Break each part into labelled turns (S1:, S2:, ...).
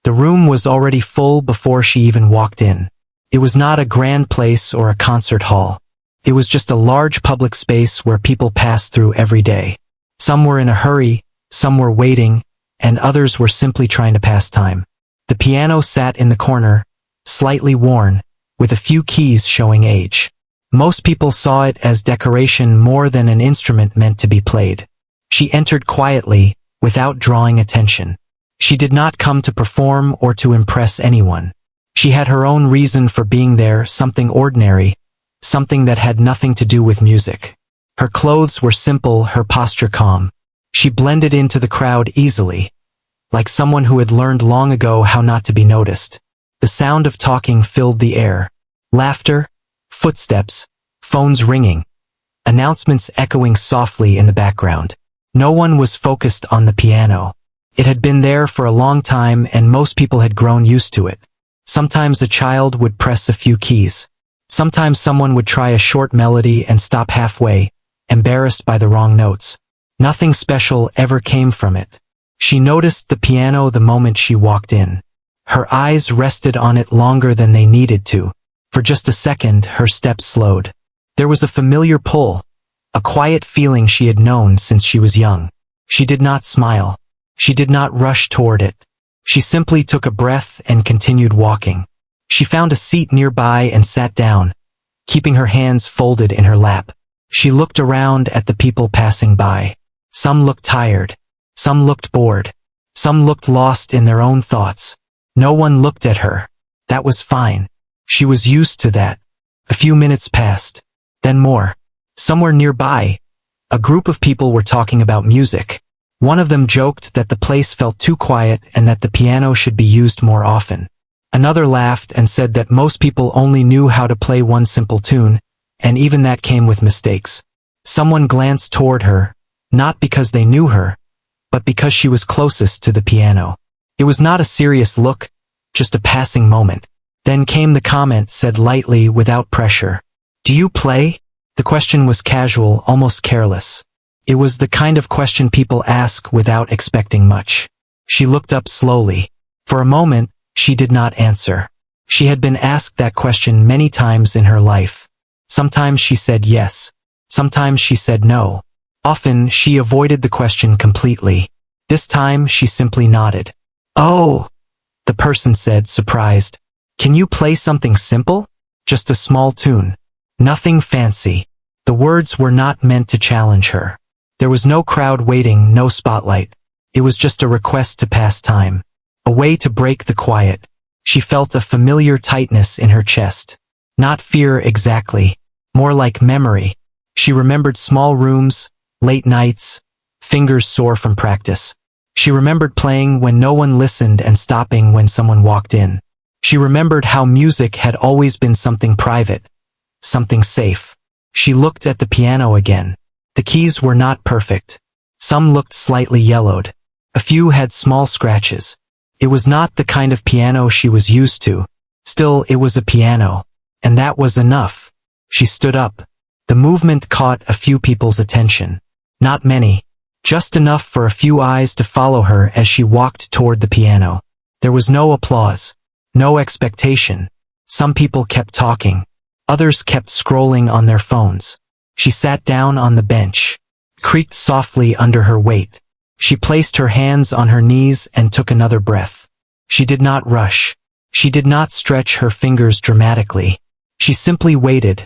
S1: The room was already full before she even walked in. It was not a grand place or a concert hall. It was just a large public space where people passed through every day. Some were in a hurry, some were waiting, and others were simply trying to pass time. The piano sat in the corner, slightly worn, with a few keys showing age. Most people saw it as decoration more than an instrument meant to be played. She entered quietly, without drawing attention. She did not come to perform or to impress anyone. She had her own reason for being there, something ordinary, something that had nothing to do with music. Her clothes were simple, her posture calm. She blended into the crowd easily, like someone who had learned long ago how not to be noticed. The sound of talking filled the air. Laughter, footsteps, phones ringing, announcements echoing softly in the background. No one was focused on the piano. It had been there for a long time and most people had grown used to it. Sometimes a child would press a few keys. Sometimes someone would try a short melody and stop halfway, embarrassed by the wrong notes. Nothing special ever came from it. She noticed the piano the moment she walked in. Her eyes rested on it longer than they needed to. For just a second, her steps slowed. There was a familiar pull, a quiet feeling she had known since she was young. She did not smile. She did not rush toward it. She simply took a breath and continued walking. She found a seat nearby and sat down, keeping her hands folded in her lap. She looked around at the people passing by. Some looked tired. Some looked bored. Some looked lost in their own thoughts. No one looked at her. That was fine. She was used to that. A few minutes passed. Then more. Somewhere nearby, a group of people were talking about music. One of them joked that the place felt too quiet and that the piano should be used more often. Another laughed and said that most people only knew how to play one simple tune, and even that came with mistakes. Someone glanced toward her, not because they knew her, but because she was closest to the piano. It was not a serious look, just a passing moment. Then came the comment, said lightly without pressure. "Do you play?" The question was casual, almost careless. It was the kind of question people ask without expecting much. She looked up slowly. For a moment, she did not answer. She had been asked that question many times in her life. Sometimes she said yes. Sometimes she said no. Often, she avoided the question completely. This time, she simply nodded. "Oh," the person said, surprised. "Can you play something simple? Just a small tune. Nothing fancy." The words were not meant to challenge her. There was no crowd waiting, no spotlight. It was just a request to pass time. A way to break the quiet. She felt a familiar tightness in her chest. Not fear exactly, more like memory. She remembered small rooms, late nights, fingers sore from practice. She remembered playing when no one listened and stopping when someone walked in. She remembered how music had always been something private, something safe. She looked at the piano again. The keys were not perfect. Some looked slightly yellowed. A few had small scratches. It was not the kind of piano she was used to. Still, it was a piano. And that was enough. She stood up. The movement caught a few people's attention. Not many. Just enough for a few eyes to follow her as she walked toward the piano. There was no applause. No expectation. Some people kept talking. Others kept scrolling on their phones. She sat down on the bench, creaked softly under her weight. She placed her hands on her knees and took another breath. She did not rush. She did not stretch her fingers dramatically. She simply waited,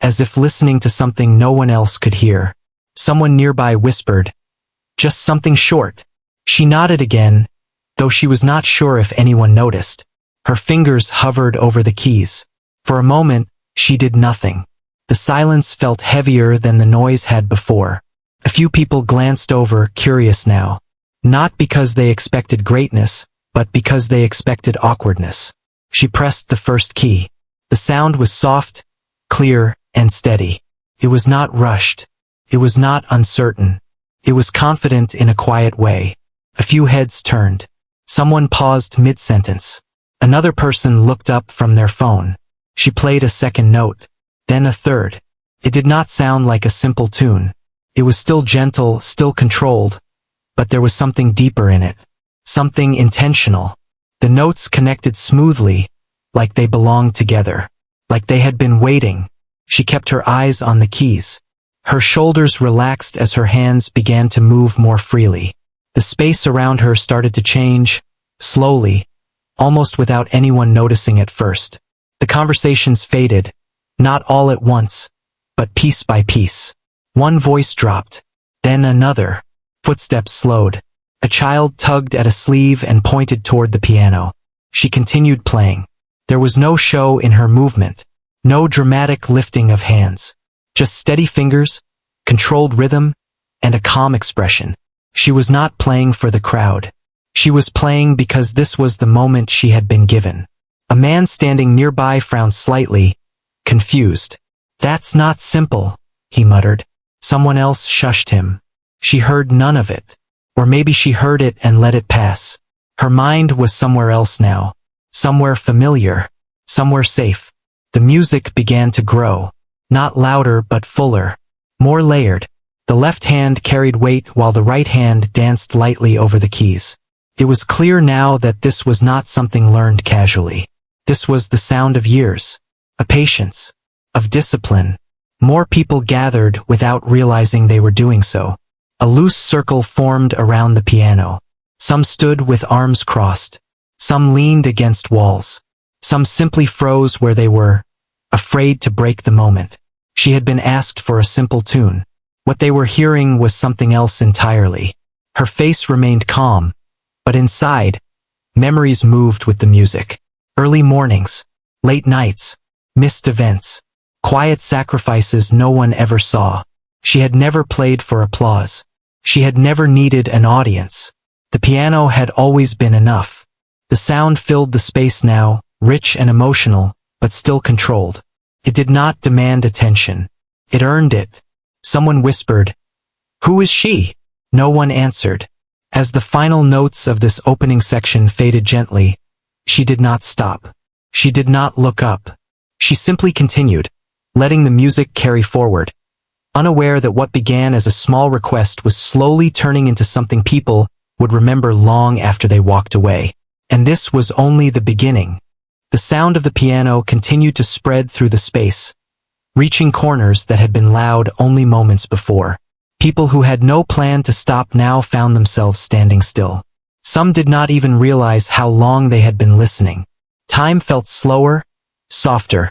S1: as if listening to something no one else could hear. Someone nearby whispered, "Just something short." She nodded again, though she was not sure if anyone noticed. Her fingers hovered over the keys. For a moment, she did nothing. The silence felt heavier than the noise had before. A few people glanced over, curious now. Not because they expected greatness, but because they expected awkwardness. She pressed the first key. The sound was soft, clear, and steady. It was not rushed. It was not uncertain. It was confident in a quiet way. A few heads turned. Someone paused mid-sentence. Another person looked up from their phone. She played a second note. Then a third. It did not sound like a simple tune. It was still gentle, still controlled, but there was something deeper in it. Something intentional. The notes connected smoothly, like they belonged together, like they had been waiting. She kept her eyes on the keys. Her shoulders relaxed as her hands began to move more freely. The space around her started to change, slowly, almost without anyone noticing at first. The conversations faded, not all at once, but piece by piece. One voice dropped, then another. Footsteps slowed. A child tugged at a sleeve and pointed toward the piano. She continued playing. There was no show in her movement, no dramatic lifting of hands, just steady fingers, controlled rhythm, and a calm expression. She was not playing for the crowd. She was playing because this was the moment she had been given. A man standing nearby frowned slightly, confused. "That's not simple," he muttered. Someone else shushed him. She heard none of it. Or maybe she heard it and let it pass. Her mind was somewhere else now. Somewhere familiar. Somewhere safe. The music began to grow. Not louder but fuller. More layered. The left hand carried weight while the right hand danced lightly over the keys. It was clear now that this was not something learned casually. This was the sound of years. Of patience. Of discipline. More people gathered without realizing they were doing so. A loose circle formed around the piano. Some stood with arms crossed. Some leaned against walls. Some simply froze where they were, afraid to break the moment. She had been asked for a simple tune. What they were hearing was something else entirely. Her face remained calm, but inside, memories moved with the music. Early mornings, late nights, missed events, quiet sacrifices no one ever saw. She had never played for applause. She had never needed an audience. The piano had always been enough. The sound filled the space now, rich and emotional, but still controlled. It did not demand attention. It earned it. Someone whispered, "Who is she?" No one answered. As the final notes of this opening section faded gently, she did not stop. She did not look up. She simply continued, letting the music carry forward, unaware that what began as a small request was slowly turning into something people would remember long after they walked away. And this was only the beginning. The sound of the piano continued to spread through the space, reaching corners that had been loud only moments before. People who had no plan to stop now found themselves standing still. Some did not even realize how long they had been listening. Time felt slower, softer,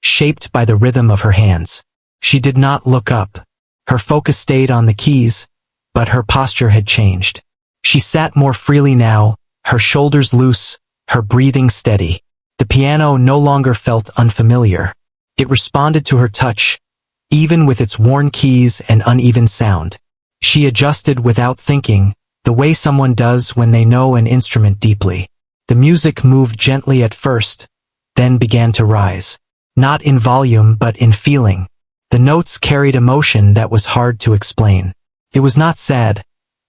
S1: shaped by the rhythm of her hands. She did not look up. Her focus stayed on the keys, but her posture had changed. She sat more freely now, her shoulders loose, her breathing steady. The piano no longer felt unfamiliar. It responded to her touch, even with its worn keys and uneven sound. She adjusted without thinking, the way someone does when they know an instrument deeply. The music moved gently at first, then began to rise. Not in volume but in feeling. The notes carried emotion that was hard to explain. It was not sad,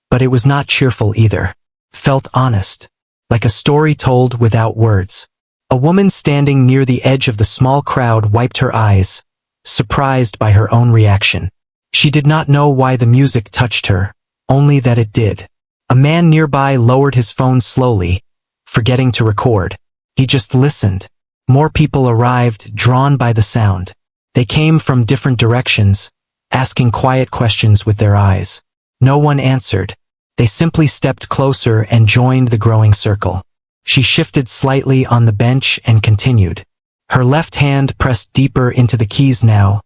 S1: but it was not cheerful either. Felt honest, like a story told without words. A woman standing near the edge of the small crowd wiped her eyes, surprised by her own reaction. She did not know why the music touched her, only that it did. A man nearby lowered his phone slowly, forgetting to record. He just listened. More people arrived, drawn by the sound. They came from different directions, asking quiet questions with their eyes. No one answered. They simply stepped closer and joined the growing circle. She shifted slightly on the bench and continued. Her left hand pressed deeper into the keys now,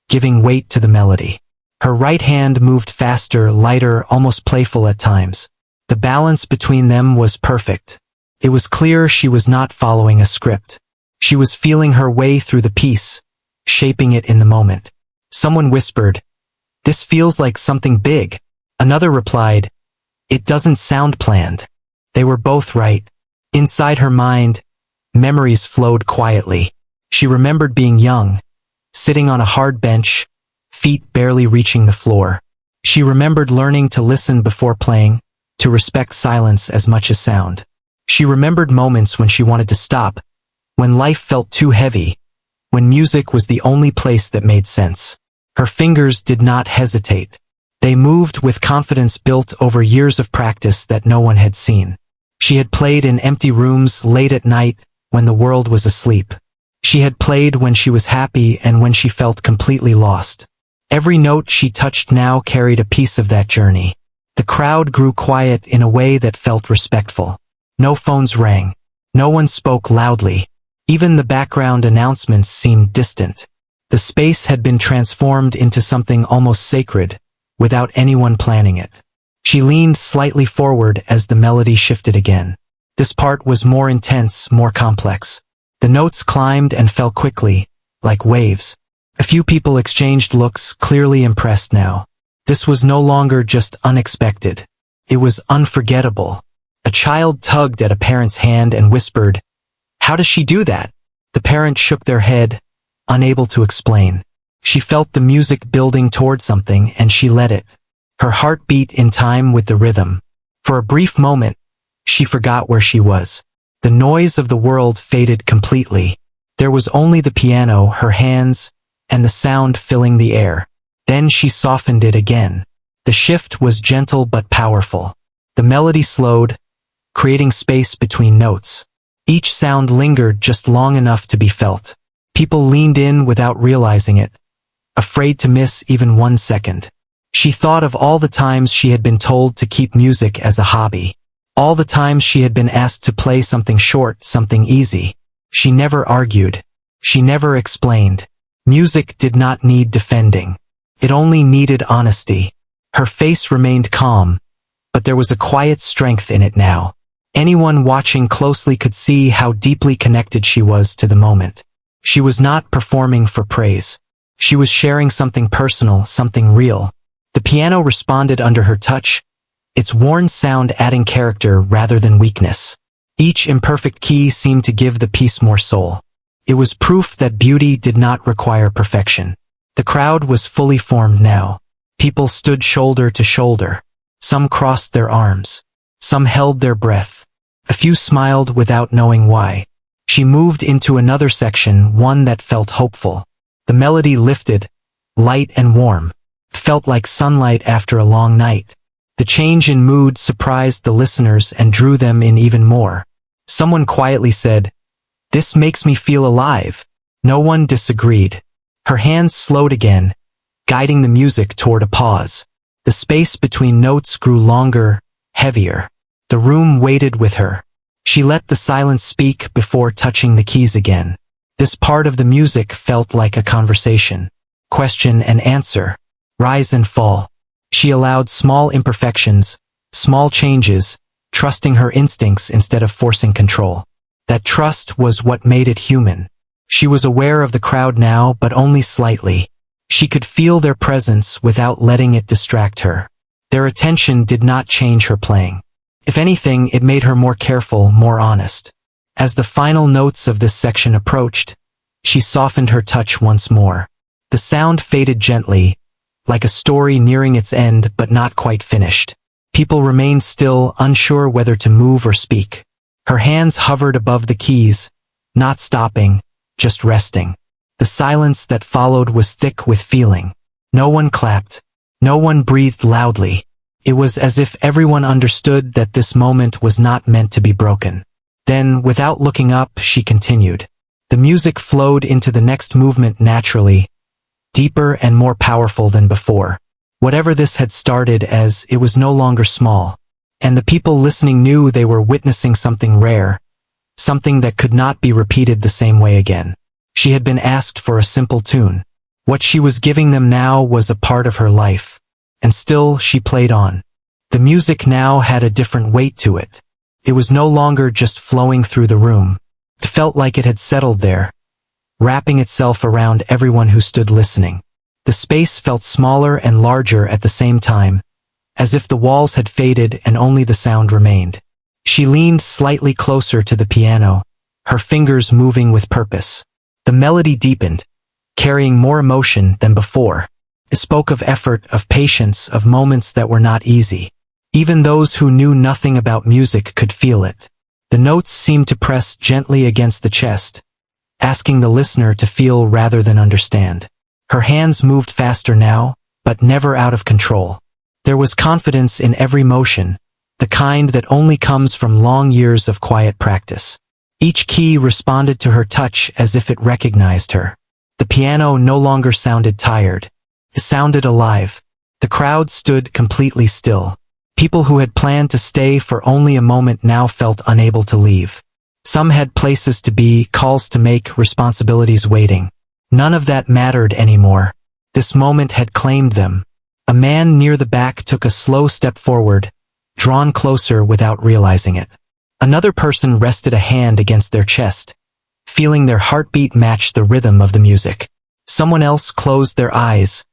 S1: giving weight to the melody. Her right hand moved faster, lighter, almost playful at times. The balance between them was perfect. It was clear she was not following a script. She was feeling her way through the piece, shaping it in the moment. Someone whispered, "This feels like something big." Another replied, "It doesn't sound planned." They were both right. Inside her mind, memories flowed quietly. She remembered being young, sitting on a hard bench, feet barely reaching the floor. She remembered learning to listen before playing, to respect silence as much as sound. She remembered moments when she wanted to stop, when life felt too heavy, when music was the only place that made sense. Her fingers did not hesitate. They moved with confidence built over years of practice that no one had seen. She had played in empty rooms late at night when the world was asleep. She had played when she was happy and when she felt completely lost. Every note she touched now carried a piece of that journey. The crowd grew quiet in a way that felt respectful. No phones rang. No one spoke loudly. Even the background announcements seemed distant. The space had been transformed into something almost sacred, without anyone planning it. She leaned slightly forward as the melody shifted again. This part was more intense, more complex. The notes climbed and fell quickly, like waves. A few people exchanged looks, clearly impressed now. This was no longer just unexpected. It was unforgettable. A child tugged at a parent's hand and whispered, "How does she do that?" The parent shook their head, unable to explain. She felt the music building toward something and she let it. Her heart beat in time with the rhythm. For a brief moment, she forgot where she was. The noise of the world faded completely. There was only the piano, her hands, and the sound filling the air. Then she softened it again. The shift was gentle but powerful. The melody slowed, creating space between notes. Each sound lingered just long enough to be felt. People leaned in without realizing it, afraid to miss even 1 second. She thought of all the times she had been told to keep music as a hobby. All the times she had been asked to play something short, something easy. She never argued. She never explained. Music did not need defending. It only needed honesty. Her face remained calm, but there was a quiet strength in it now. Anyone watching closely could see how deeply connected she was to the moment. She was not performing for praise. She was sharing something personal, something real. The piano responded under her touch, its worn sound adding character rather than weakness. Each imperfect key seemed to give the piece more soul. It was proof that beauty did not require perfection. The crowd was fully formed now. People stood shoulder to shoulder. Some crossed their arms. Some held their breath. A few smiled without knowing why. She moved into another section, one that felt hopeful. The melody lifted, light and warm. Felt like sunlight after a long night. The change in mood surprised the listeners and drew them in even more. Someone quietly said, "This makes me feel alive." No one disagreed. Her hands slowed again, guiding the music toward a pause. The space between notes grew longer, heavier. The room waited with her. She let the silence speak before touching the keys again. This part of the music felt like a conversation. Question and answer. Rise and fall. She allowed small imperfections, small changes, trusting her instincts instead of forcing control. That trust was what made it human. She was aware of the crowd now, but only slightly. She could feel their presence without letting it distract her. Their attention did not change her playing. If anything, it made her more careful, more honest. As the final notes of this section approached, she softened her touch once more. The sound faded gently, like a story nearing its end but not quite finished. People remained still, unsure whether to move or speak. Her hands hovered above the keys, not stopping, just resting. The silence that followed was thick with feeling. No one clapped. No one breathed loudly. It was as if everyone understood that this moment was not meant to be broken. Then, without looking up, she continued. The music flowed into the next movement naturally, deeper and more powerful than before. Whatever this had started as, it was no longer small. And the people listening knew they were witnessing something rare, something that could not be repeated the same way again. She had been asked for a simple tune. What she was giving them now was a part of her life. And still she played on. The music now had a different weight to it. It was no longer just flowing through the room. It felt like it had settled there, wrapping itself around everyone who stood listening. The space felt smaller and larger at the same time, as if the walls had faded and only the sound remained. She leaned slightly closer to the piano, her fingers moving with purpose. The melody deepened, carrying more emotion than before. It spoke of effort, of patience, of moments that were not easy. Even those who knew nothing about music could feel it. The notes seemed to press gently against the chest, asking the listener to feel rather than understand. Her hands moved faster now, but never out of control. There was confidence in every motion, the kind that only comes from long years of quiet practice. Each key responded to her touch as if it recognized her. The piano no longer sounded tired. It sounded alive. The crowd stood completely still. People who had planned to stay for only a moment now felt unable to leave. Some had places to be, calls to make, responsibilities waiting. None of that mattered anymore. This moment had claimed them. A man near the back took a slow step forward, drawn closer without realizing it. Another person rested a hand against their chest, feeling their heartbeat match the rhythm of the music. Someone else closed their eyes,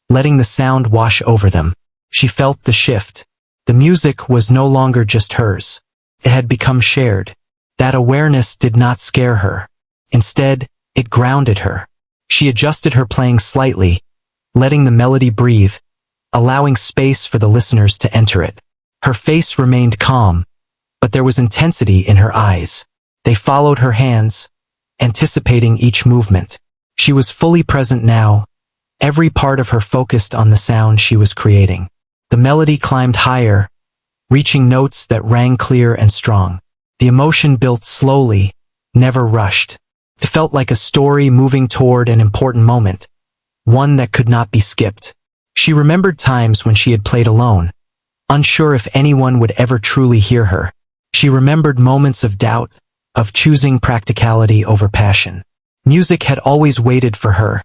S1: letting the sound wash over them. She felt the shift. The music was no longer just hers. It had become shared. That awareness did not scare her. Instead, it grounded her. She adjusted her playing slightly, letting the melody breathe, allowing space for the listeners to enter it. Her face remained calm, but there was intensity in her eyes. They followed her hands, anticipating each movement. She was fully present now, every part of her focused on the sound she was creating. The melody climbed higher, reaching notes that rang clear and strong. The emotion built slowly, never rushed. It felt like a story moving toward an important moment, one that could not be skipped. She remembered times when she had played alone, unsure if anyone would ever truly hear her. She remembered moments of doubt, of choosing practicality over passion. Music had always waited for her,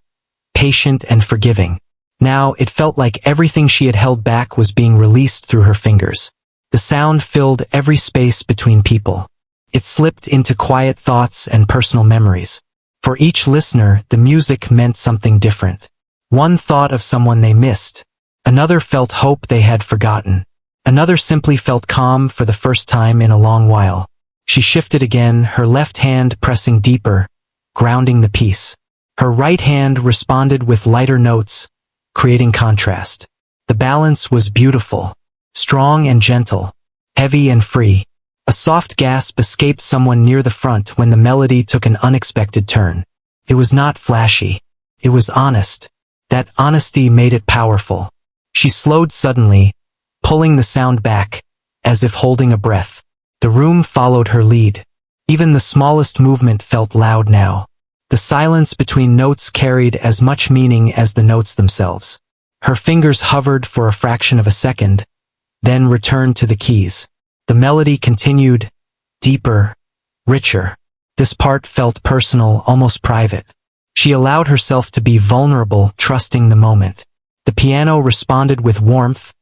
S1: patient and forgiving. Now it felt like everything she had held back was being released through her fingers. The sound filled every space between people. It slipped into quiet thoughts and personal memories. For each listener, the music meant something different. One thought of someone they missed. Another felt hope they had forgotten. Another simply felt calm for the first time in a long while. She shifted again, her left hand pressing deeper, grounding the piece. Her right hand responded with lighter notes, creating contrast. The balance was beautiful, strong and gentle, heavy and free. A soft gasp escaped someone near the front when the melody took an unexpected turn. It was not flashy. It was honest. That honesty made it powerful. She slowed suddenly, pulling the sound back, as if holding a breath. The room followed her lead. Even the smallest movement felt loud now. The silence between notes carried as much meaning as the notes themselves. Her fingers hovered for a fraction of a second, then returned to the keys. The melody continued, deeper, richer. This part felt personal, almost private. She allowed herself to be vulnerable, trusting the moment. The piano responded with warmth,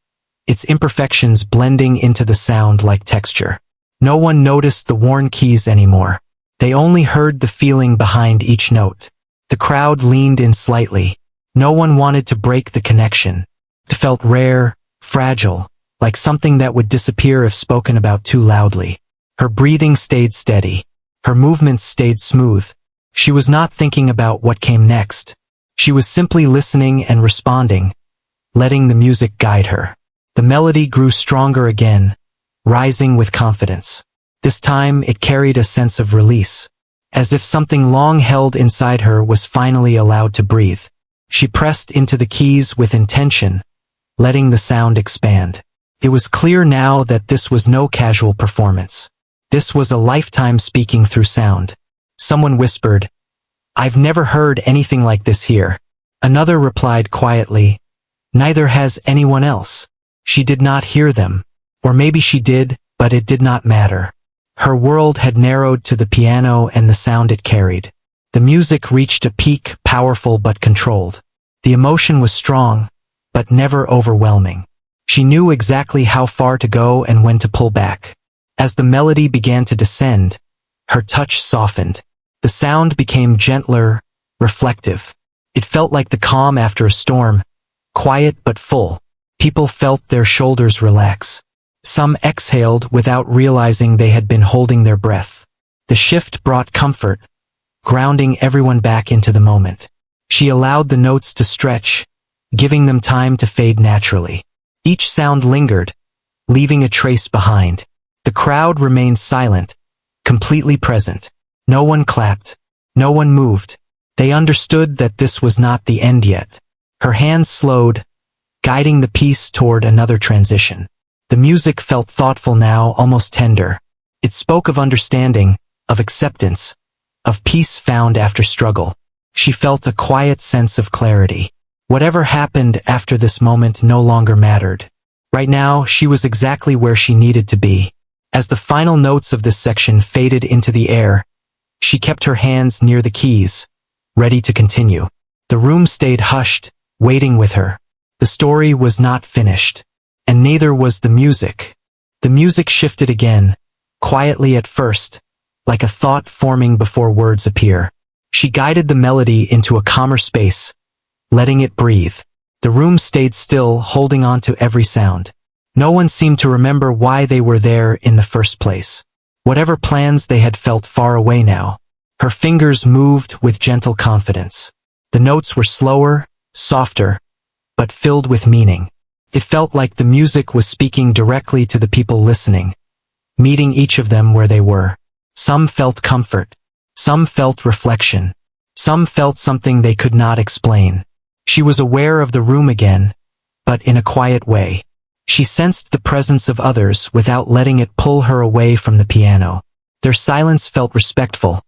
S1: its imperfections blending into the sound like texture. No one noticed the worn keys anymore. They only heard the feeling behind each note. The crowd leaned in slightly. No one wanted to break the connection. It felt rare, fragile, like something that would disappear if spoken about too loudly. Her breathing stayed steady. Her movements stayed smooth. She was not thinking about what came next. She was simply listening and responding, letting the music guide her. The melody grew stronger again, rising with confidence. This time it carried a sense of release, as if something long held inside her was finally allowed to breathe. She pressed into the keys with intention, letting the sound expand. It was clear now that this was no casual performance. This was a lifetime speaking through sound. Someone whispered, "I've never heard anything like this here." Another replied quietly, "Neither has anyone else." She did not hear them. Or maybe she did, but it did not matter. Her world had narrowed to the piano and the sound it carried. The music reached a peak, powerful but controlled. The emotion was strong, but never overwhelming. She knew exactly how far to go and when to pull back. As the melody began to descend, her touch softened. The sound became gentler, reflective. It felt like the calm after a storm, quiet but full. People felt their shoulders relax. Some exhaled without realizing they had been holding their breath. The shift brought comfort, grounding everyone back into the moment. She allowed the notes to stretch, giving them time to fade naturally. Each sound lingered, leaving a trace behind. The crowd remained silent, completely present. No one clapped. No one moved. They understood that this was not the end yet. Her hands slowed, guiding the piece toward another transition. The music felt thoughtful now, almost tender. It spoke of understanding, of acceptance, of peace found after struggle. She felt a quiet sense of clarity. Whatever happened after this moment no longer mattered. Right now, she was exactly where she needed to be. As the final notes of this section faded into the air, she kept her hands near the keys, ready to continue. The room stayed hushed, waiting with her. The story was not finished, and neither was the music. The music shifted again, quietly at first, like a thought forming before words appear. She guided the melody into a calmer space, letting it breathe. The room stayed still, holding on to every sound. No one seemed to remember why they were there in the first place. Whatever plans they had felt far away now. Her fingers moved with gentle confidence. The notes were slower, softer, but filled with meaning. It felt like the music was speaking directly to the people listening, meeting each of them where they were. Some felt comfort. Some felt reflection. Some felt something they could not explain. She was aware of the room again, but in a quiet way. She sensed the presence of others without letting it pull her away from the piano. Their silence felt respectful,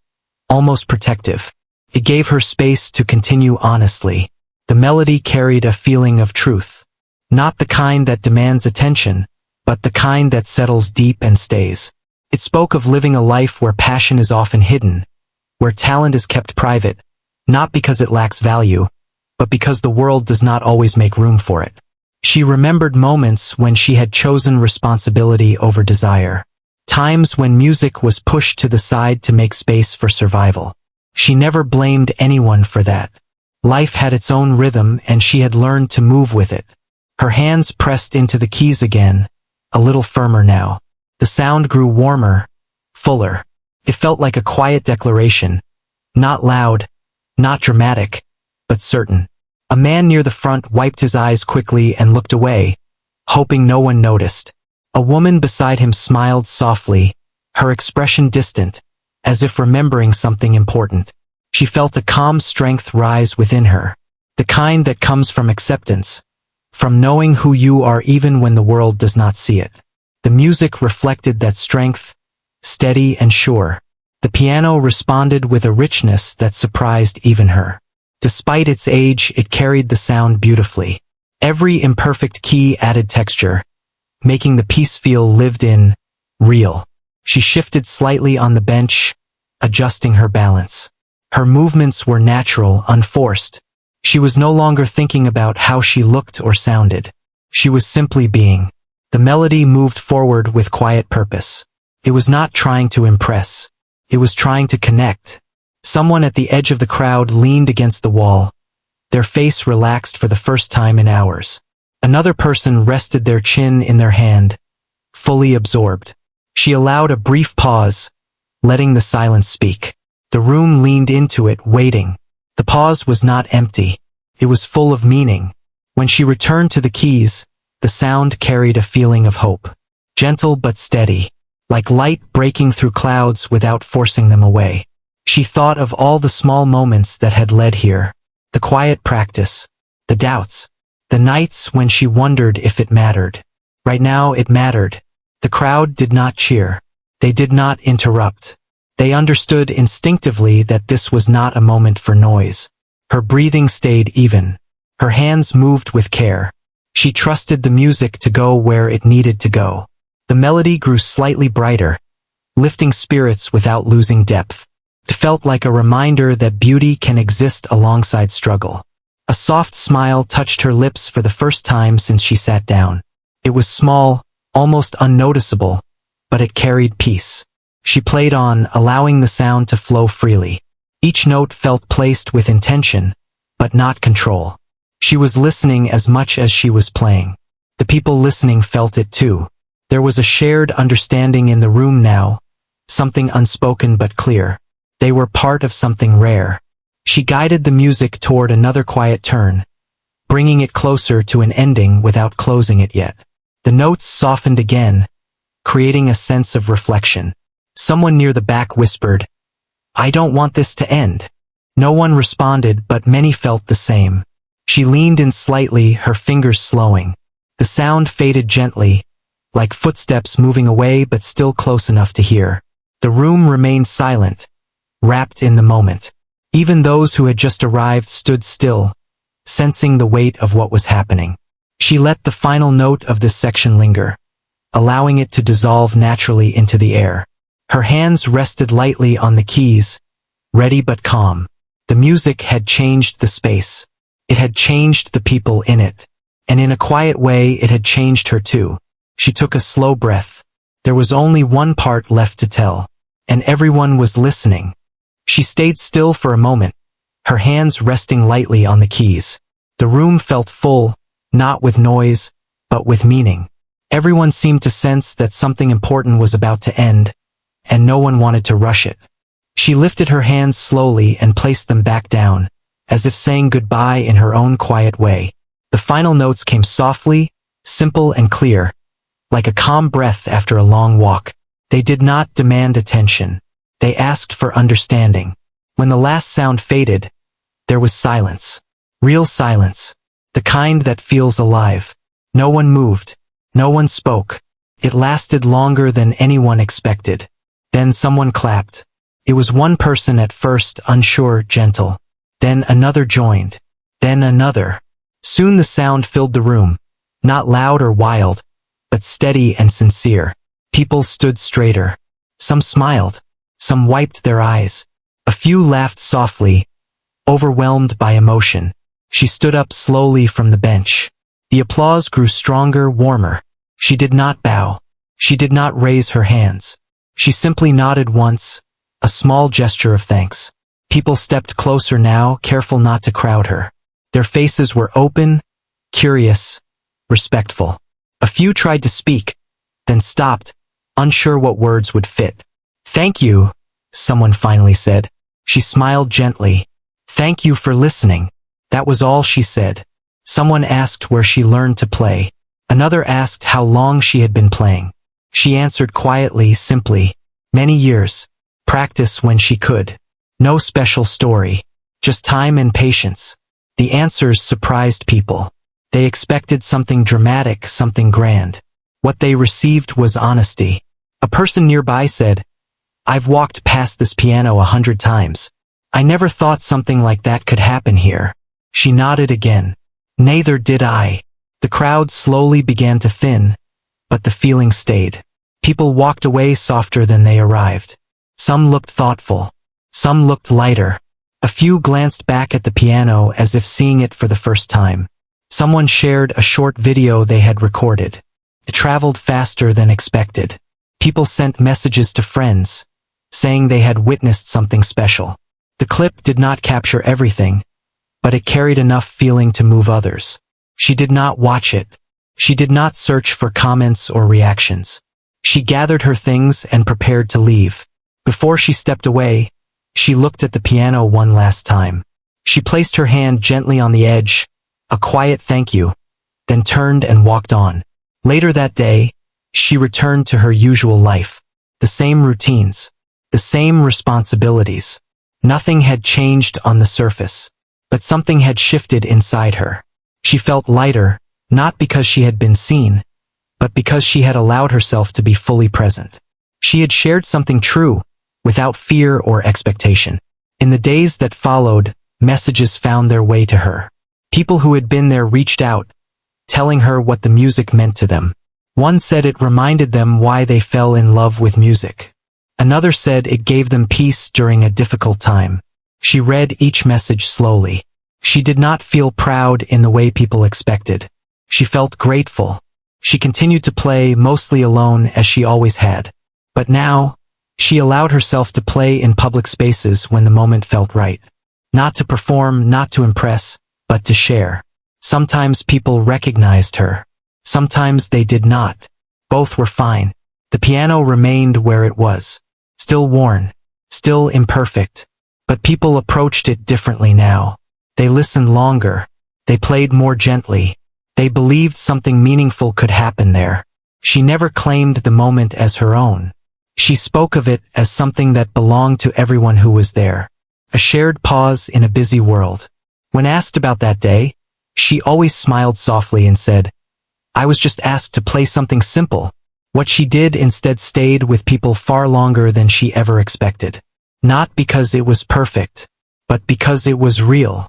S1: almost protective. It gave her space to continue honestly. The melody carried a feeling of truth. Not the kind that demands attention, but the kind that settles deep and stays. It spoke of living a life where passion is often hidden, where talent is kept private, not because it lacks value, but because the world does not always make room for it. She remembered moments when she had chosen responsibility over desire. Times when music was pushed to the side to make space for survival. She never blamed anyone for that. Life had its own rhythm and she had learned to move with it. Her hands pressed into the keys again, a little firmer now. The sound grew warmer, fuller. It felt like a quiet declaration. Not loud, not dramatic, but certain. A man near the front wiped his eyes quickly and looked away, hoping no one noticed. A woman beside him smiled softly, her expression distant, as if remembering something important. She felt a calm strength rise within her, the kind that comes from acceptance, from knowing who you are even when the world does not see it. The music reflected that strength, steady and sure. The piano responded with a richness that surprised even her. Despite its age, it carried the sound beautifully. Every imperfect key added texture, making the piece feel lived in, real. She shifted slightly on the bench, adjusting her balance. Her movements were natural, unforced. She was no longer thinking about how she looked or sounded. She was simply being. The melody moved forward with quiet purpose. It was not trying to impress. It was trying to connect. Someone at the edge of the crowd leaned against the wall, their face relaxed for the first time in hours. Another person rested their chin in their hand, fully absorbed. She allowed a brief pause, letting the silence speak. The room leaned into it, waiting. The pause was not empty. It was full of meaning. When she returned to the keys, the sound carried a feeling of hope. Gentle but steady, like light breaking through clouds without forcing them away. She thought of all the small moments that had led here. The quiet practice, the doubts, the nights when she wondered if it mattered. Right now it mattered. The crowd did not cheer. They did not interrupt. They understood instinctively that this was not a moment for noise. Her breathing stayed even. Her hands moved with care. She trusted the music to go where it needed to go. The melody grew slightly brighter, lifting spirits without losing depth. It felt like a reminder that beauty can exist alongside struggle. A soft smile touched her lips for the first time since she sat down. It was small, almost unnoticeable, but it carried peace. She played on, allowing the sound to flow freely. Each note felt placed with intention, but not control. She was listening as much as she was playing. The people listening felt it too. There was a shared understanding in the room now, something unspoken but clear. They were part of something rare. She guided the music toward another quiet turn, bringing it closer to an ending without closing it yet. The notes softened again, creating a sense of reflection. Someone near the back whispered, "I don't want this to end." No one responded, but many felt the same. She leaned in slightly, her fingers slowing. The sound faded gently, like footsteps moving away but still close enough to hear. The room remained silent, wrapped in the moment. Even those who had just arrived stood still, sensing the weight of what was happening. She let the final note of this section linger, allowing it to dissolve naturally into the air. Her hands rested lightly on the keys, ready but calm. The music had changed the space. It had changed the people in it. And in a quiet way, it had changed her too. She took a slow breath. There was only one part left to tell, and everyone was listening. She stayed still for a moment, her hands resting lightly on the keys. The room felt full, not with noise, but with meaning. Everyone seemed to sense that something important was about to end, and no one wanted to rush it. She lifted her hands slowly and placed them back down, as if saying goodbye in her own quiet way. The final notes came softly, simple and clear, like a calm breath after a long walk. They did not demand attention. They asked for understanding. When the last sound faded, there was silence. Real silence. The kind that feels alive. No one moved. No one spoke. It lasted longer than anyone expected. Then someone clapped. It was one person at first, unsure, gentle. Then another joined. Then another. Soon the sound filled the room. Not loud or wild, but steady and sincere. People stood straighter. Some smiled. Some wiped their eyes. A few laughed softly, overwhelmed by emotion. She stood up slowly from the bench. The applause grew stronger, warmer. She did not bow. She did not raise her hands. She simply nodded once, a small gesture of thanks. People stepped closer now, careful not to crowd her. Their faces were open, curious, respectful. A few tried to speak, then stopped, unsure what words would fit. "Thank you," someone finally said. She smiled gently. "Thank you for listening." That was all she said. Someone asked where she learned to play. Another asked how long she had been playing. She answered quietly, simply, "Many years. Practice when she could." No special story. Just time and patience. The answers surprised people. They expected something dramatic, something grand. What they received was honesty. A person nearby said, "I've walked past this piano 100 times. I never thought something like that could happen here." She nodded again. "Neither did I." The crowd slowly began to thin, but the feeling stayed. People walked away softer than they arrived. Some looked thoughtful. Some looked lighter. A few glanced back at the piano as if seeing it for the first time. Someone shared a short video they had recorded. It traveled faster than expected. People sent messages to friends, saying they had witnessed something special. The clip did not capture everything, but it carried enough feeling to move others. She did not watch it. She did not search for comments or reactions. She gathered her things and prepared to leave. Before she stepped away, she looked at the piano one last time. She placed her hand gently on the edge, a quiet thank you, then turned and walked on. Later that day, she returned to her usual life. The same routines, the same responsibilities. Nothing had changed on the surface, but something had shifted inside her. She felt lighter, not because she had been seen, but because she had allowed herself to be fully present. She had shared something true, without fear or expectation. In the days that followed, messages found their way to her. People who had been there reached out, telling her what the music meant to them. One said it reminded them why they fell in love with music. Another said it gave them peace during a difficult time. She read each message slowly. She did not feel proud in the way people expected. She felt grateful. She continued to play, mostly alone as she always had. But now, she allowed herself to play in public spaces when the moment felt right. Not to perform, not to impress, but to share. Sometimes people recognized her. Sometimes they did not. Both were fine. The piano remained where it was. Still worn. Still imperfect. But people approached it differently now. They listened longer. They played more gently. They believed something meaningful could happen there. She never claimed the moment as her own. She spoke of it as something that belonged to everyone who was there. A shared pause in a busy world. When asked about that day, she always smiled softly and said, "I was just asked to play something simple, What she did instead stayed with people far longer than she ever expected. Not because it was perfect, but because it was real.